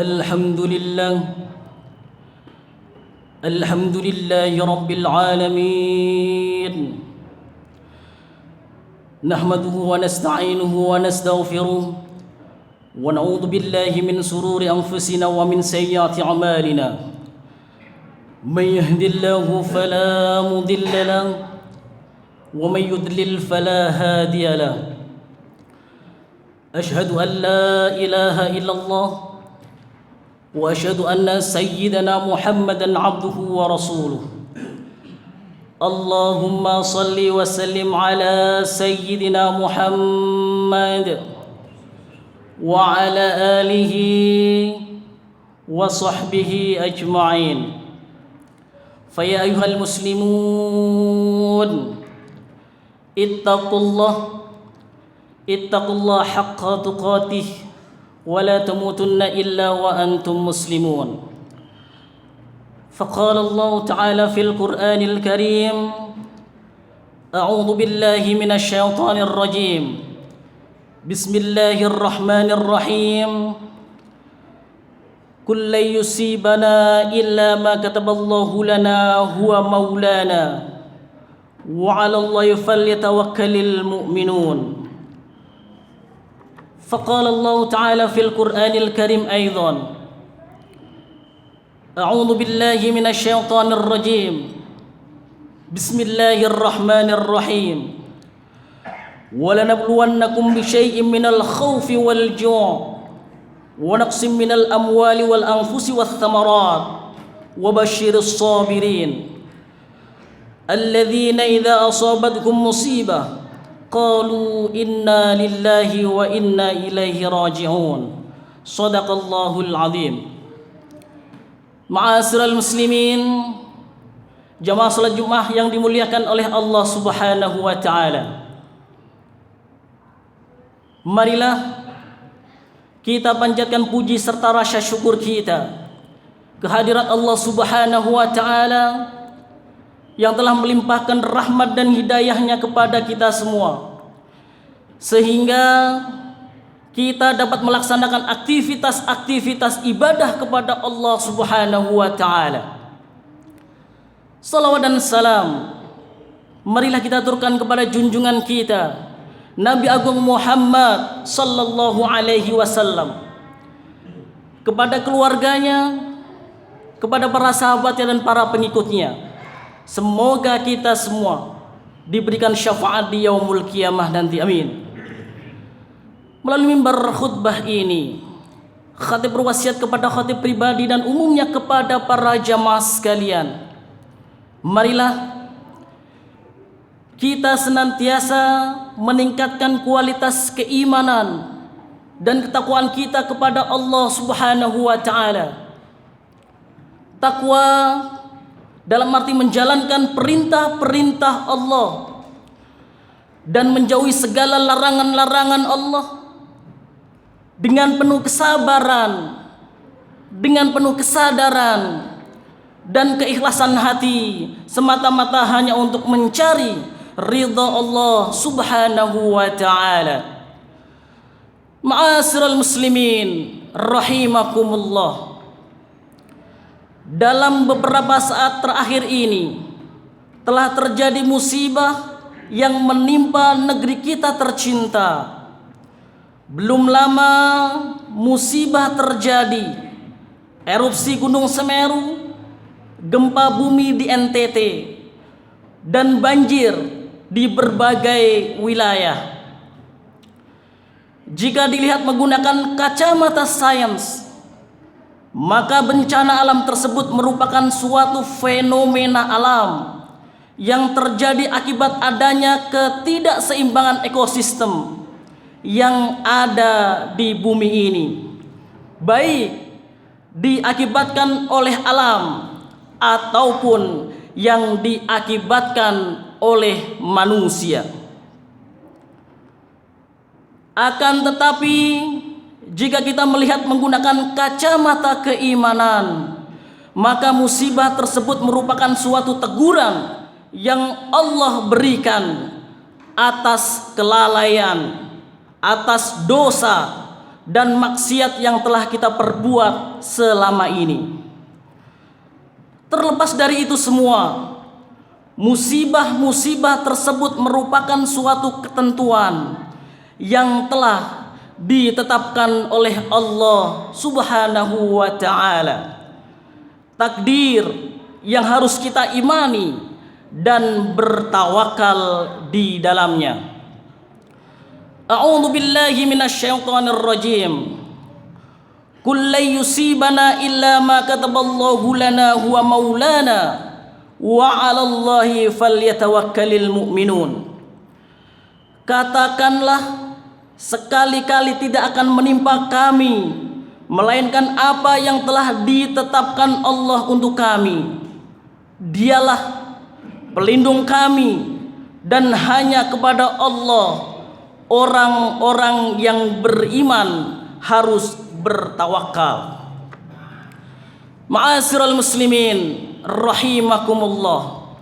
الحمد لله رب العالمين نحمده ونستعينه ونستغفره ونعوذ بالله من شرور أنفسنا ومن سيئات أعمالنا من يهد الله فلا مضل له ومن يضلل فلا هادي له أشهد أن لا إله إلا الله وأشهد أن سيدنا محمدا عبده ورسوله اللهم صل وسلم على سيدنا محمد وعلى آله وصحبه أجمعين فيا أيها المسلمون اتقوا الله حق تقاته ولا تموتن إلا وأنتم مسلمون فقال الله تعالى في القرآن الكريم أعوذ بالله من الشيطان الرجيم بسم الله الرحمن الرحيم قل لن يصيبنا إلا ما كتب الله لنا هو مولانا وعلى الله فليتوكل المؤمنون فقال الله تعالى في القرآن الكريم أيضا أعوذ بالله من الشيطان الرجيم بسم الله الرحمن الرحيم ولنبلونكم بشيء من الخوف والجوع ونقص من الأموال والأنفس والثمرات وبشر الصابرين الذين إذا أصابتهم مصيبة قالوا إنا لله وإنا إليه راجعون صدق الله العظيم. Ma'asyiral muslimin, jamaah salat Jumat yang dimuliakan oleh Allah Subhanahu wa taala. Marilah kita panjatkan puji serta rasa syukur kita kehadirat Allah Subhanahu wa taala yang telah melimpahkan rahmat dan hidayahnya kepada kita semua, sehingga kita dapat melaksanakan aktivitas-aktivitas ibadah kepada Allah Subhanahu wa taala. Salawat dan salam marilah kita aturkan kepada junjungan kita Nabi Agung Muhammad sallallahu alaihi wasallam, kepada keluarganya, kepada para sahabatnya dan para pengikutnya. Semoga kita semua diberikan syafaat di yaumul qiyamah nanti, amin. Melalui mimbar khutbah ini, khatib berwasiat kepada khatib pribadi dan umumnya kepada para jamaah sekalian, marilah kita senantiasa meningkatkan kualitas keimanan dan ketakwaan kita kepada Allah Subhanahu wa taala. Takwa dalam arti menjalankan perintah-perintah Allah dan menjauhi segala larangan-larangan Allah dengan penuh kesabaran, dengan penuh kesadaran dan keikhlasan hati, semata-mata hanya untuk mencari ridha Allah Subhanahu wa taala. Ma'asyiral muslimin rahimakumullah, dalam beberapa saat terakhir ini telah terjadi musibah yang menimpa negeri kita tercinta. Belum lama musibah terjadi, erupsi Gunung Semeru, gempa bumi di NTT, dan banjir di berbagai wilayah. Jika dilihat menggunakan kacamata sains, maka bencana alam tersebut merupakan suatu fenomena alam yang terjadi akibat adanya ketidakseimbangan ekosistem yang ada di bumi ini, baik diakibatkan oleh alam ataupun yang diakibatkan oleh manusia. Akan tetapi jika kita melihat menggunakan kacamata keimanan, maka musibah tersebut merupakan suatu teguran yang Allah berikan atas kelalaian, atas dosa dan maksiat yang telah kita perbuat selama ini. Terlepas dari itu semua, musibah-musibah tersebut merupakan suatu ketentuan yang telah ditetapkan oleh Allah Subhanahu wa ta'ala. Takdir yang harus kita imani dan bertawakal di dalamnya. A'udzu billahi minasyaitonir rajim. Qul la yusibana illa ma kataballahu lana huwa maulana wa 'alallahi falyatawakkalul mu'minun. Katakanlah, sekali-kali tidak akan menimpa kami melainkan apa yang telah ditetapkan Allah untuk kami. Dialah pelindung kami, dan hanya kepada Allah orang-orang yang beriman harus bertawakal. Ma'asyiral muslimin rahimakumullah.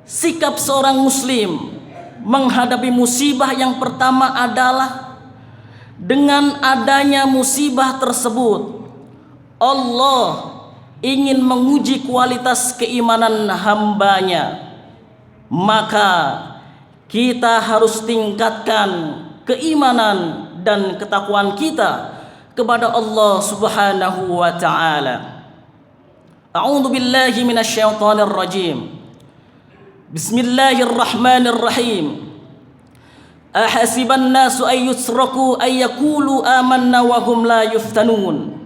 Sikap seorang muslim menghadapi musibah yang pertama adalah dengan adanya musibah tersebut Allah ingin menguji kualitas keimanan hambanya. Maka kita harus tingkatkan keimanan dan ketakwaan kita kepada Allah Subhanahu wa ta'ala. A'udzu billahi minasyaitonir rajim. Bismillahirrahmanirrahim. Ahasiban nasu ay yusraku ay yaqulu amanna wa hum la yuftanun.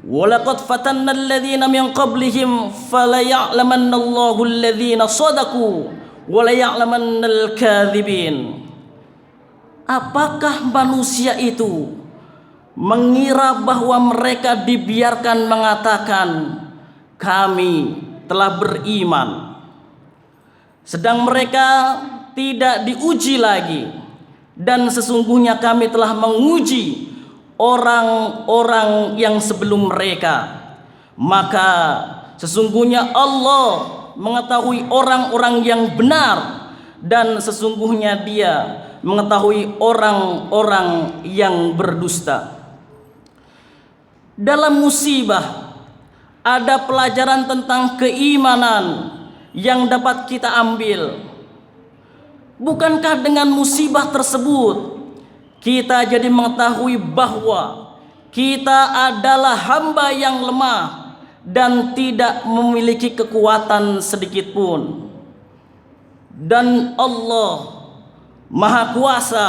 Walaqad fatanna alladhina min qablihim falaya'lamanna Allahu alladhina shadaqu wa laya'lamannal kadhibin. Apakah manusia itu mengira bahwa mereka dibiarkan mengatakan kami telah beriman, sedang mereka tidak diuji lagi, dan sesungguhnya kami telah menguji orang-orang yang sebelum mereka. Maka sesungguhnya Allah mengetahui orang-orang yang benar, dan sesungguhnya Dia mengetahui orang-orang yang berdusta. Dalam musibah ada pelajaran tentang keimanan yang dapat kita ambil. Bukankah dengan musibah tersebut kita jadi mengetahui bahwa kita adalah hamba yang lemah dan tidak memiliki kekuatan sedikit pun, dan Allah Maha Kuasa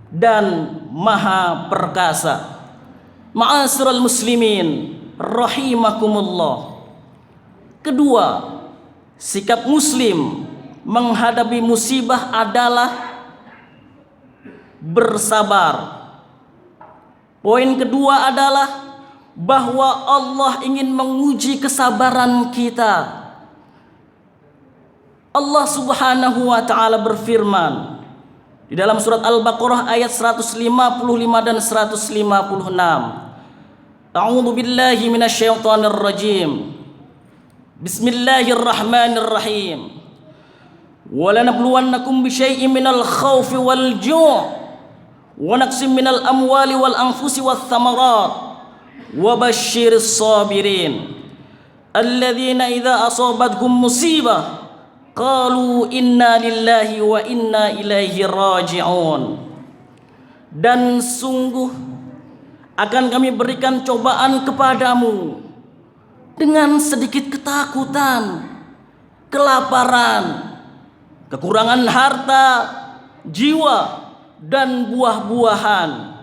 dan Maha Perkasa. Ma'asyiral muslimin rahimakumullah. Kedua, sikap muslim menghadapi musibah adalah bersabar. Poin kedua adalah bahwa Allah ingin menguji kesabaran kita. Allah Subhanahu wa ta'ala berfirman di dalam surat Al-Baqarah ayat 155 dan 156. A'udzu billahi minasyaitonir rajim. Bismillahirrahmanirrahim. Walanabluwannakum bisyai'in minal khaufi wal ju' wa naqsim minal amwali wal anfusi wath thamarat wa basyiris sabirin alladzina idza asabatkum musibah qalu inna lillahi wa inna ilaihi raji'un. Dan sungguh akan kami berikan cobaan kepadamu dengan sedikit ketakutan, kelaparan, kekurangan harta, jiwa, dan buah-buahan.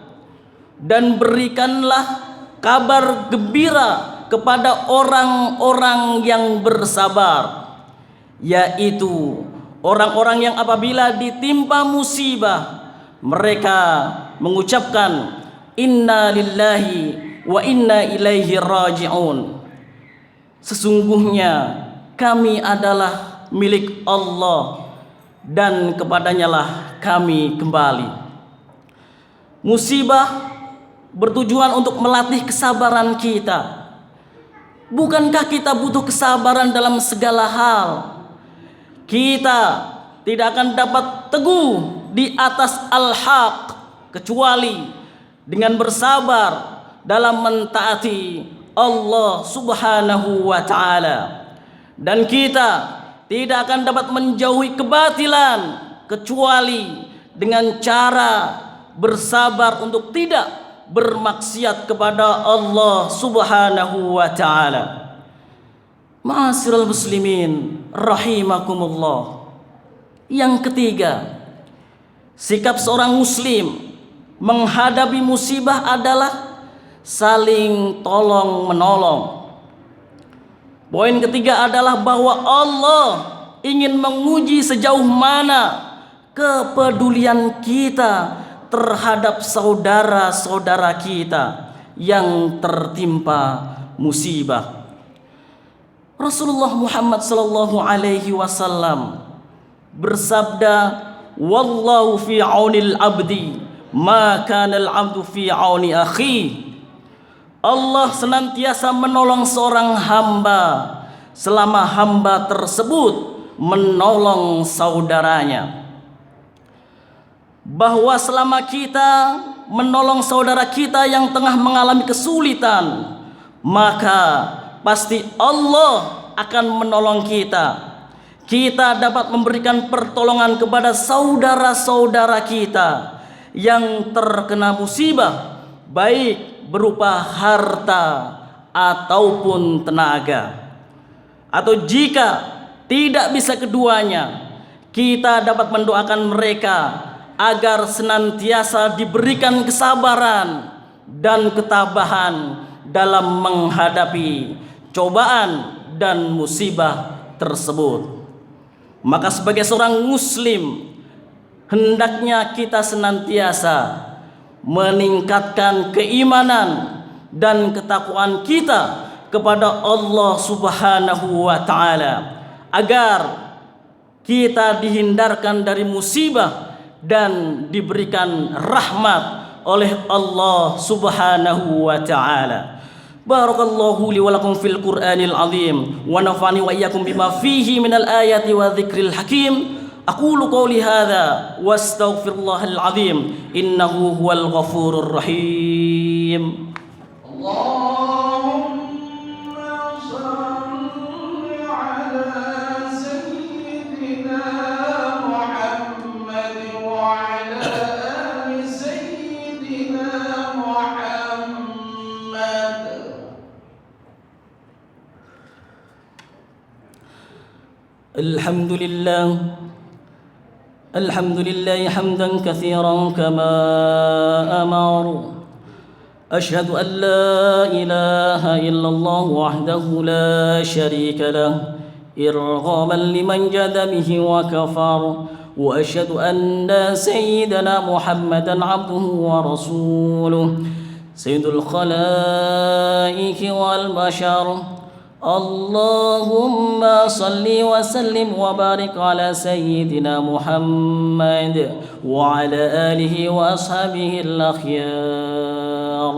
Dan berikanlah kabar gembira kepada orang-orang yang bersabar, yaitu orang-orang yang apabila ditimpa musibah mereka mengucapkan inna lillahi wa inna ilaihi raji'un. Sesungguhnya kami adalah milik Allah dan kepadanya lah kami kembali. Musibah bertujuan untuk melatih kesabaran kita. Bukankah kita butuh kesabaran dalam segala hal? Kita tidak akan dapat teguh di atas al-haq kecuali dengan bersabar dalam mentaati Allah Subhanahu wa taala. Dan kita tidak akan dapat menjauhi kebatilan kecuali dengan cara bersabar untuk tidak bermaksiat kepada Allah Subhanahu wa taala. Ma'asyiral muslimin rahimakumullah. Yang ketiga, sikap seorang muslim menghadapi musibah adalah saling tolong menolong. Poin ketiga adalah bahwa Allah ingin menguji sejauh mana kepedulian kita terhadap saudara-saudara kita yang tertimpa musibah. Rasulullah Muhammad sallallahu alaihi wasallam bersabda, "Wallahu fi aunil abdi, ma kana al-abdu fi auni akhi." Allah senantiasa menolong seorang hamba selama hamba tersebut menolong saudaranya. Bahwa selama kita menolong saudara kita yang tengah mengalami kesulitan, maka pasti Allah akan menolong kita. Kita dapat memberikan pertolongan kepada saudara-saudara kita yang terkena musibah, baik berupa harta ataupun tenaga. Atau jika tidak bisa keduanya, kita dapat mendoakan mereka agar senantiasa diberikan kesabaran dan ketabahan dalam menghadapi cobaan dan musibah tersebut. Maka sebagai seorang muslim, hendaknya kita senantiasa meningkatkan keimanan dan ketakwaan kita kepada Allah Subhanahu wa taala agar kita dihindarkan dari musibah dan diberikan rahmat oleh Allah Subhanahu wa taala. Barakallahu li wa lakum fil Qur'anil azim wa nafa'ani wa iyyakum bima fihi minal ayati wa dzikril hakim. Aqulu qawli hadza wa astaghfirullahal azim innahu huwal ghafurur rahim. Allahumma shalli ala sayyidina Muhammad wa ala ali sayyidina Muhammad. Alhamdulillah hamdan katsiran kama amar. Asyhadu an la ilaha illallah wahdahu la syarika lah irghaman liman jada bihi wa kafar. Wa asyhadu anna sayyidana Muhammadan abduhu wa rasuluh sayyidul khalaiqi wal bashar. Allahumma salli wa sallim wa barik ala sayyidina Muhammad wa ala alihi wa ashabihi al-akhyar.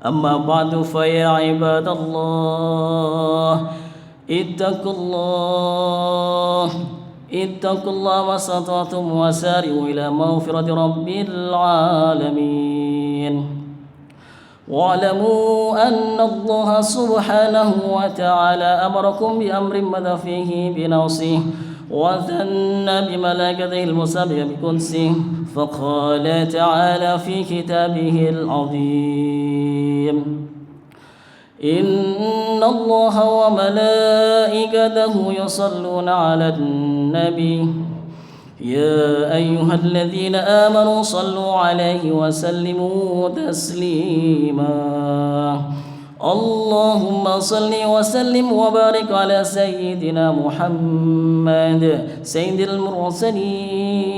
Amma ba'du fa ya ibadallah ittaqullah masata'tum wa sari'u ila maghfirati rabbil alamin. واعلموا أن الله سبحانه وتعالى أمركم بأمر مدى فيه بنوصه وثنى بملائكته المسابقة بقدسه فقال تعالى في كتابه العظيم إن الله وملائكته يصلون على النبي يا أيها الذين آمنوا صلوا عليه وسلموا تسليما اللهم صل وسلم وبارك على سيدنا محمد سيد المرسلين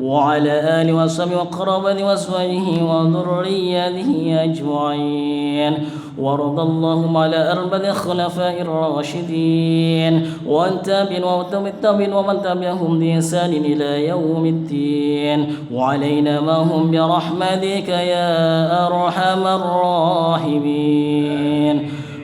وعلى آله وصحبه وقرابته وأزواجه وذريته أجمعين وارض اللهم على أربع الخلفاء الراشدين والتابعين ومن تبعهم بإحسان إلى يوم الدين وعلينا معهم برحمتك يا أرحم الراحمين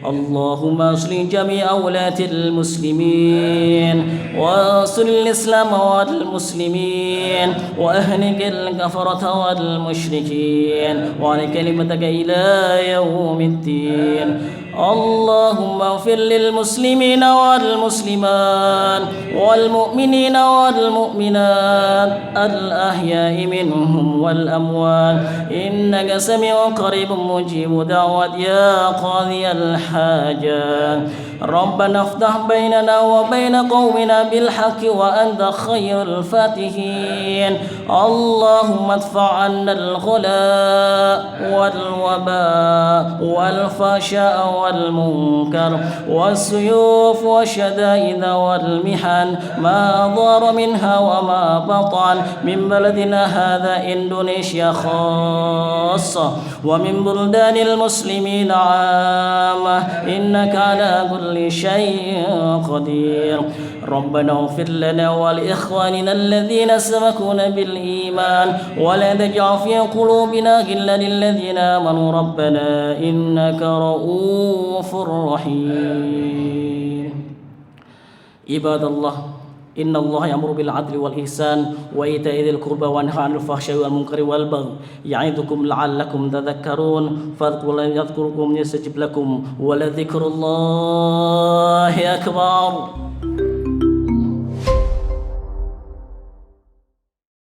اللهم اصلح جميع ولاة المسلمين وانصر الإسلام والمسلمين وأهلك الكفرة والمشركين وعلى كلمتك إلى يوم الدين. اللهم اغفر للمسلمين والمسلمات والمؤمنين والمؤمنات الأحياء منهم والأموات إنك سميع قريب مجيب دعوات يا قاضي الحاجات. ربنا افتح بيننا وبين قومنا بالحق وأنت خير الفاتحين. اللهم ادفع عنا الغلاء والوباء والفحشاء والمنكر والسيوف والشدائد والمحن ما ظهر منها وما بطن من بلدنا هذا إندونيسيا خاصة ومن بلدان المسلمين عامة إنك على كل شيء قدير. ربنا اغفر لنا ولإخواننا الذين سبقونا بالإيمان ولا تجعل في قلوبنا غلا للذين آمنوا ربنا إنك رؤوف رحيم. عباد الله إن الله يأمر بالعدل والإحسان وإيتاء ذي القربى وينهى عن الفحشاء والمنكر والبغي يعظكم لعلكم تذكرون فاذكروا الله يذكركم يستجب لكم ولذكر الله أكبر.